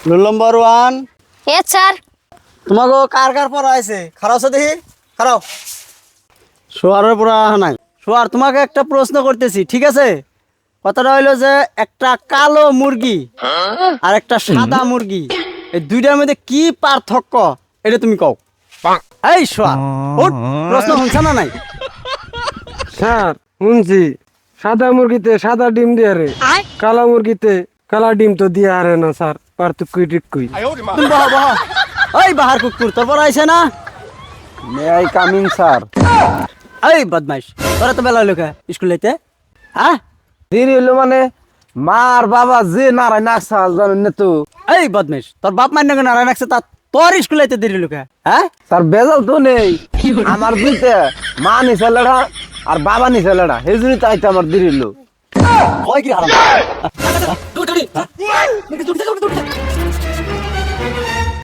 Roll number 1 yes sir. তোমাকে কার কার পড়া আছে খারাপ আছে দেখি খারাপ সোয়ারের পড়া নাই সোয়ার তোমাকে একটা প্রশ্ন করতেছি ঠিক আছে কথাটা হইলো যে একটা কালো মুরগি আর একটা সাদা মুরগি এই দুইটার মধ্যে কি পার্থক্য এটা তুমি কও এই সোয়ার উঠ প্রশ্ন শুনছ না নাই স্যার শুনছি সাদা মুরগিতে সাদা ডিম দিয়ে রে কালা মুরগিতে কালা ডিম তো দিয়ে আরে না স্যার পার্থক্য কই তুমি বহ বহ ওই বাহার কুকুর তোর পড়া আইছে না মে আই কামিং স্যার? এই বদমাইশ তোরা তো বেলা লোকে স্কুল যাইতে হ্যাঁ দেরি হইলো মানে মা আর বাবা যে নারায় নাকসাল জানেন না তো। এই বদমাইশ তোর বাপ মান্য নারায়ণ রাখছে তা তোর স্কুল যাইতে দেরি লোকে হ্যাঁ স্যার বেজাল তো নেই আমার দুইতে মা নিছে লেড়া আর বাবা নিছে লেড়া সেই জন্যই তো আইতে আমার দেরি হইলো। হয় কি হারাম